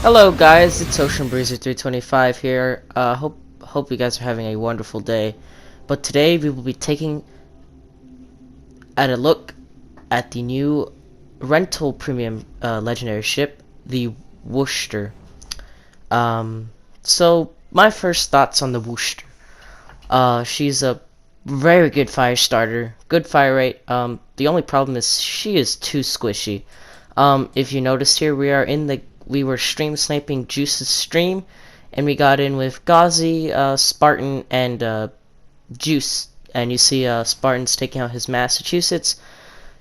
Hello guys, it's Ocean Breezer 325 here. Hope you guys are having a wonderful day. But today we will be taking a look at the new rental premium legendary ship, the Worcester. So my first thoughts on the Worcester. She's a very good fire starter, good fire rate. The only problem is she is too squishy. If you notice here, we were stream sniping Juice's stream, and we got in with Ghazi, Spartan, and Juice. And you see Spartan's taking out his Massachusetts,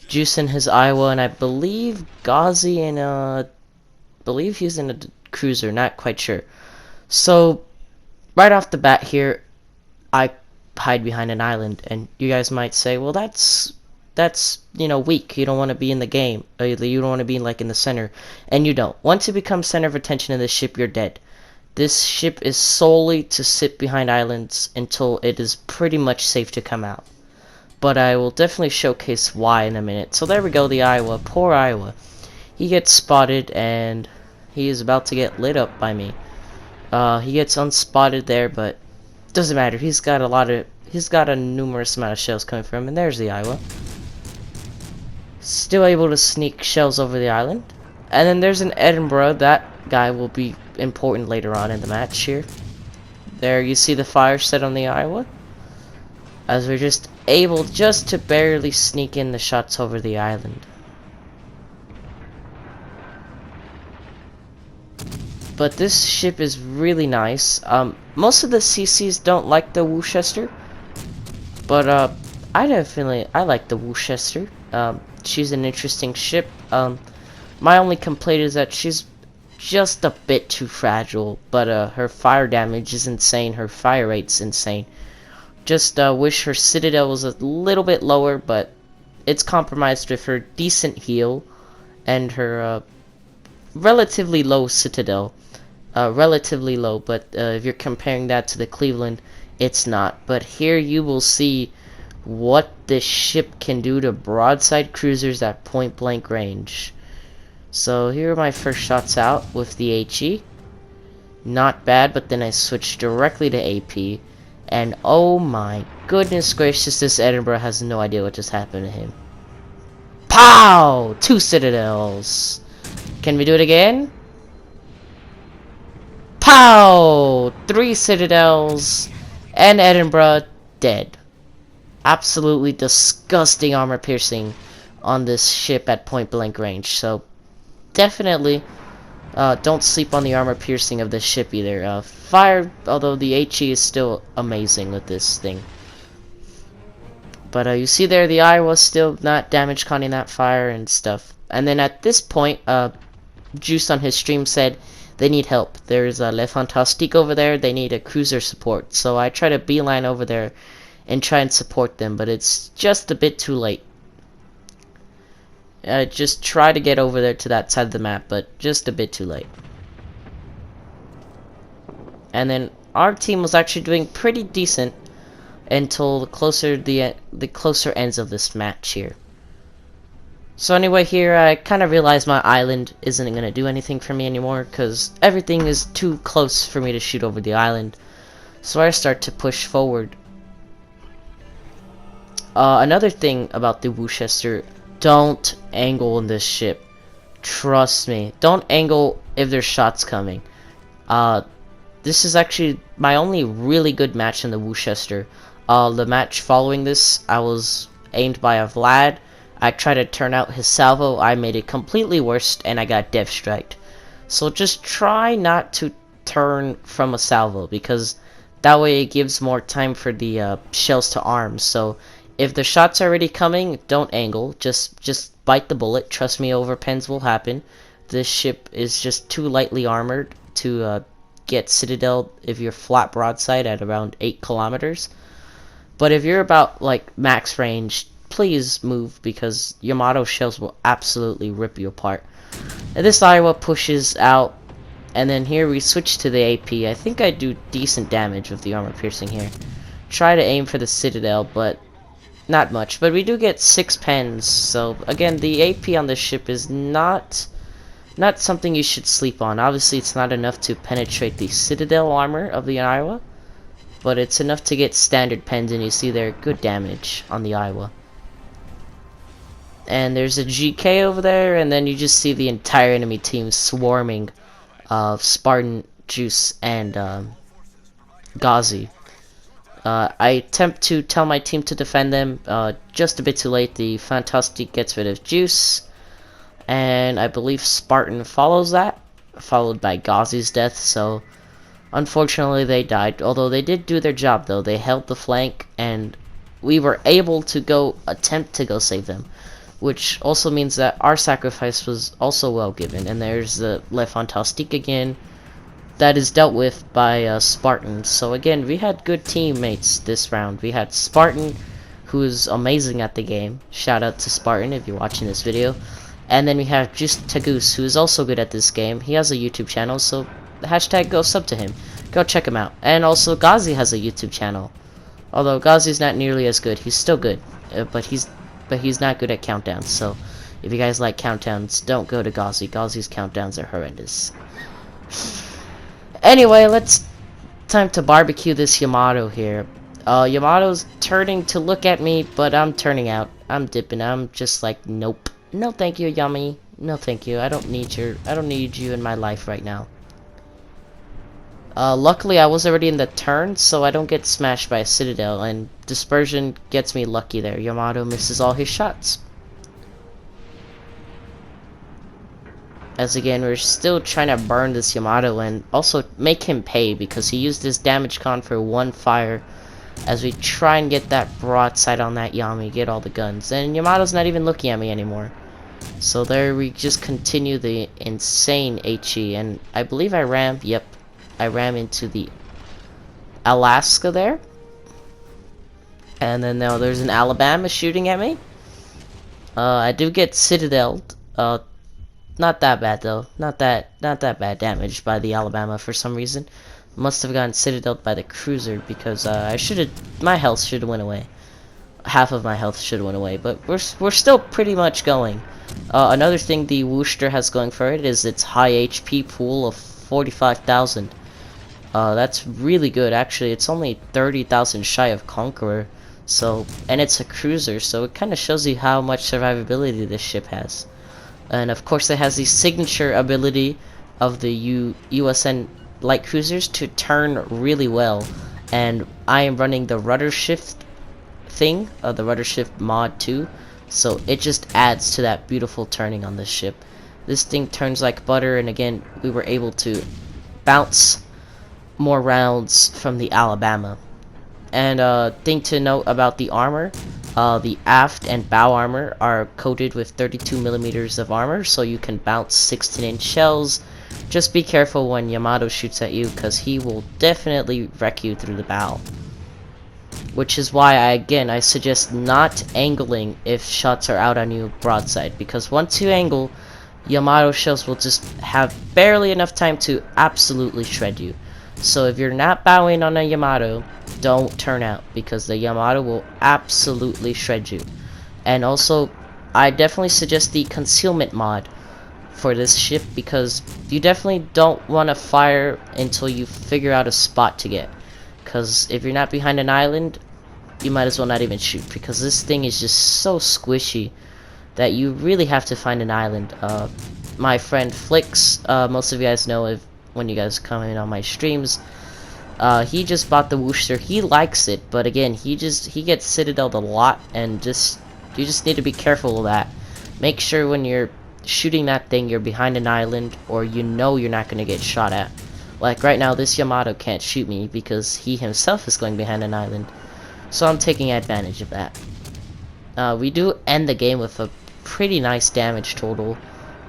Juice in his Iowa, and I believe Ghazi in believe he's in a cruiser, not quite sure. So right off the bat here, I hide behind an island, and you guys might say, well, that's weak. You don't want to be in the game. You don't want to be like in the center, and you don't. Once you become center of attention in this ship, you're dead. This ship is solely to sit behind islands until it is pretty much safe to come out. But I will definitely showcase why in a minute. So there we go, the Iowa. Poor Iowa. He gets spotted, and he is about to get lit up by me. He gets unspotted there, but doesn't matter. He's got a numerous amount of shells coming from him, and there's the Iowa. Still able to sneak shells over the island. And then there's an Edinburgh. That guy will be important later on in the match here. There you see the fire set on the Iowa, as we're just able to barely sneak in the shots over the island. But this ship is really nice. Most of the CCs don't like the Worcester, but I like the Worcester. She's an interesting ship. My only complaint is that she's just a bit too fragile, but her fire damage is insane. Her fire rate's insane. Just wish her citadel was a little bit lower, but it's compromised with her decent heal and her relatively low citadel. Relatively low, but if you're comparing that to the Cleveland, it's not. But here you will see what this ship can do to broadside cruisers at point blank range. So here are my first shots out with the HE. Not bad, but then I switched directly to AP, and oh my goodness gracious, this Edinburgh has no idea what just happened to him. Pow! 2 citadels. Can we do it again? Pow! 3 citadels, and Edinburgh dead. Absolutely disgusting armor piercing on this ship at point blank range. So definitely don't sleep on the armor piercing of this ship either. Fire, although the HE is still amazing with this thing. But you see there, the Iowa still not damage conning that fire and stuff. And then at this point, Juice on his stream said they need help. There's a Le Fantastique over there. They need a cruiser support. So I try to beeline over there and try and support them, but it's just a bit too late. Just try to get over there to that side of the map, but just a bit too late. And then our team was actually doing pretty decent until the closer ends of this match here. So anyway, here I kind of realized my island isn't going to do anything for me anymore, because everything is too close for me to shoot over the island. So I start to push forward. Another thing about the Worcester, don't angle in this ship. Trust me, don't angle if there's shots coming. This is actually my only really good match in the Worcester. The match following this, I was aimed by a Vlad. I tried to turn out his salvo, I made it completely worse, and I got death striked. So just try not to turn from a salvo, because that way it gives more time for the shells to arm. So if the shot's already coming, don't angle. Just bite the bullet. Trust me, overpens will happen. This ship is just too lightly armored to get citadel if you're flat broadside at around 8 kilometers. But if you're about like max range, please move, because Yamato shells will absolutely rip you apart. And this Iowa pushes out, and then here we switch to the AP. I think I do decent damage with the armor piercing here. Try to aim for the citadel, but not much, but we do get 6 pens. So again, the AP on this ship is not something you should sleep on. Obviously, it's not enough to penetrate the Citadel armor of the Iowa, but it's enough to get standard pens, and you see there good damage on the Iowa. And there's a GK over there, and then you just see the entire enemy team swarming of Spartan, Juice, and Ghazi. I attempt to tell my team to defend them, just a bit too late. The Fantastic gets rid of Juice, and I believe Spartan follows that, followed by Ghazi's death, so unfortunately they died. Although they did do their job though, they held the flank, and we were able to attempt to go save them. Which also means that our sacrifice was also well given. And there's the Le Fantastique again. That is dealt with by Spartan. So again, we had good teammates this round. We had Spartan, who is amazing at the game. Shout out to Spartan if you're watching this video. And then we have just Tagoose, who is also good at this game. He has a YouTube channel, so hashtag go sub to him. Go check him out. And also Ghazi has a YouTube channel. Although Ghazi's not nearly as good. He's still good, but he's not good at countdowns, so if you guys like countdowns, don't go to Ghazi. Ghazi's countdowns are horrendous. Anyway, time to barbecue this Yamato here. Yamato's turning to look at me, but I'm turning out. I'm dipping. I'm just like, nope. No thank you, Yummy. No thank you. I don't need you in my life right now. Luckily I was already in the turn, so I don't get smashed by a Citadel, and Dispersion gets me lucky there. Yamato misses all his shots. As again, we're still trying to burn this Yamato and also make him pay, because he used his damage con for 1 fire as we try and get that broadside on that Yami, get all the guns. And Yamato's not even looking at me anymore. So there we just continue the insane HE, and I believe I rammed, yep. I ran into the Alaska there. And then now there's an Alabama shooting at me. I do get Citadel'd. Not that bad though. Not that bad damage by the Alabama for some reason. Must have gotten Citadel'd by the cruiser, because my health should have went away. Half of my health should have went away, but we're still pretty much going. Another thing the Worcester has going for it is its high HP pool of 45,000. That's really good. Actually, it's only 30,000 shy of Conqueror, so, and it's a cruiser, so it kind of shows you how much survivability this ship has. And of course, it has the signature ability of the USN light cruisers to turn really well, and I am running the rudder shift thing, the rudder shift mod too, so it just adds to that beautiful turning on this ship. This thing turns like butter, and again, we were able to bounce more rounds from the Alabama. And thing to note about the armor, the aft and bow armor are coated with 32mm of armor, so you can bounce 16-inch shells. Just be careful when Yamato shoots at you, because he will definitely wreck you through the bow. Which is why I suggest not angling if shots are out on you broadside, because once you angle, Yamato shells will just have barely enough time to absolutely shred you. So if you're not bowing on a Yamato, don't turn out, because the Yamato will absolutely shred you. And also, I definitely suggest the concealment mod for this ship, because you definitely don't want to fire until you figure out a spot to get. Because if you're not behind an island, you might as well not even shoot, because this thing is just so squishy that you really have to find an island. My friend Flix, most of you guys know when you guys come in on my streams, he just bought the Worcester. He likes it, but again, he gets Citadel'd a lot, and you just need to be careful of that. Make sure when you're shooting that thing, you're behind an island, or you know you're not going to get shot at. Like right now, this Yamato can't shoot me because he himself is going behind an island, so I'm taking advantage of that. We do end the game with a pretty nice damage total.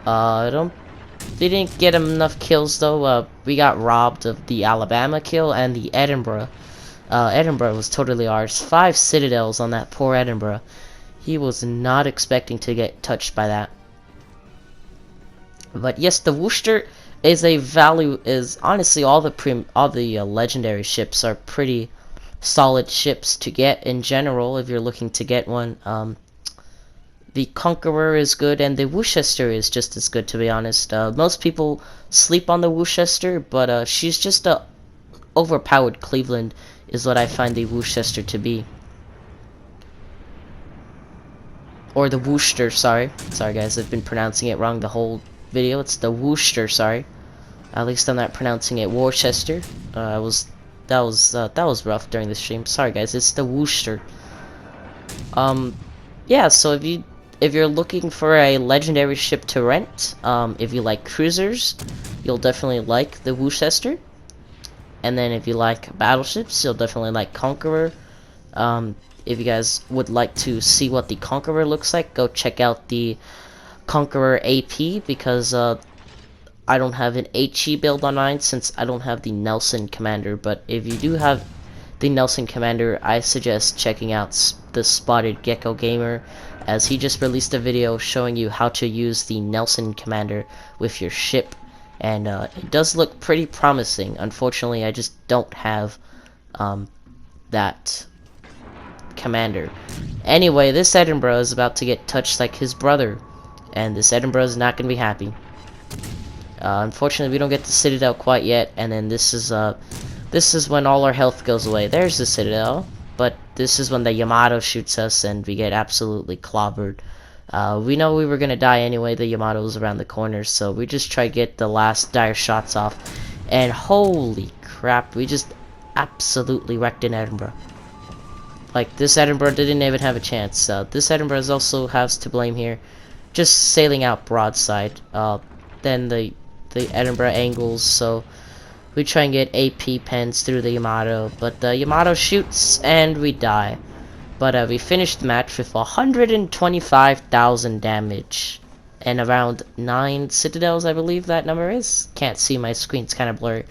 We didn't get enough kills though. We got robbed of the Alabama kill and the Edinburgh. Edinburgh was totally ours. 5 Citadels on that poor Edinburgh. He was not expecting to get touched by that. But yes, the Worcester is honestly all the legendary ships are pretty solid ships to get in general if you're looking to get one. The Conqueror is good, and the Worcester is just as good, to be honest. Most people sleep on the Worcester, but she's just a overpowered Cleveland, is what I find the Worcester to be. Or the Worcester, sorry. Sorry guys, I've been pronouncing it wrong the whole video. It's the Worcester, sorry. At least I'm not pronouncing it Worcester. That was rough during the stream. Sorry guys, it's the Worcester. Yeah, so if you're looking for a legendary ship to rent, if you like cruisers, you'll definitely like the Worcester. And then if you like battleships, you'll definitely like Conqueror. If you guys would like to see what the Conqueror looks like, go check out the Conqueror AP, because I don't have an HE build on mine since I don't have the Nelson Commander. But if you do have the Nelson Commander, I suggest checking out the Spotted Gecko Gamer, as he just released a video showing you how to use the Nelson Commander with your ship, and it does look pretty promising. Unfortunately, I just don't have that commander. Anyway, this Edinburgh is about to get touched like his brother, and this Edinburgh is not going to be happy. Unfortunately, we don't get the Citadel quite yet, and then this is when all our health goes away. There's the Citadel, but this is when the Yamato shoots us and we get absolutely clobbered. We know we were gonna die anyway. The Yamato's around the corner, so we just try to get the last dire shots off, and holy crap, we just absolutely wrecked in Edinburgh. Like, this Edinburgh didn't even have a chance. This Edinburgh also has to blame here, just sailing out broadside. Then the Edinburgh angles, so we try and get AP pens through the Yamato, but the Yamato shoots and we die. But we finished the match with 125,000 damage and around 9 citadels, I believe that number is. Can't see, my screen's kind of blurry.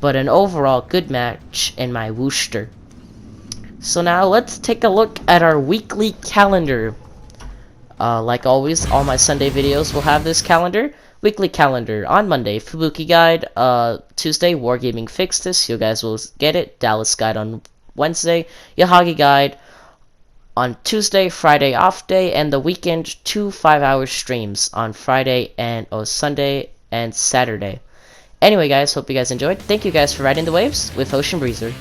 But an overall good match in my Worcester. So now let's take a look at our weekly calendar. Like always, all my Sunday videos will have this calendar. Weekly calendar. On Monday, Fubuki Guide. Tuesday, Wargaming Fix This. You guys will get it. Dallas Guide on Wednesday. Yahagi Guide on Tuesday. Friday, off day. And the weekend, 2 5-hour streams on Friday and Sunday and Saturday. Anyway, guys, hope you guys enjoyed. Thank you guys for riding the waves with Ocean Breezer.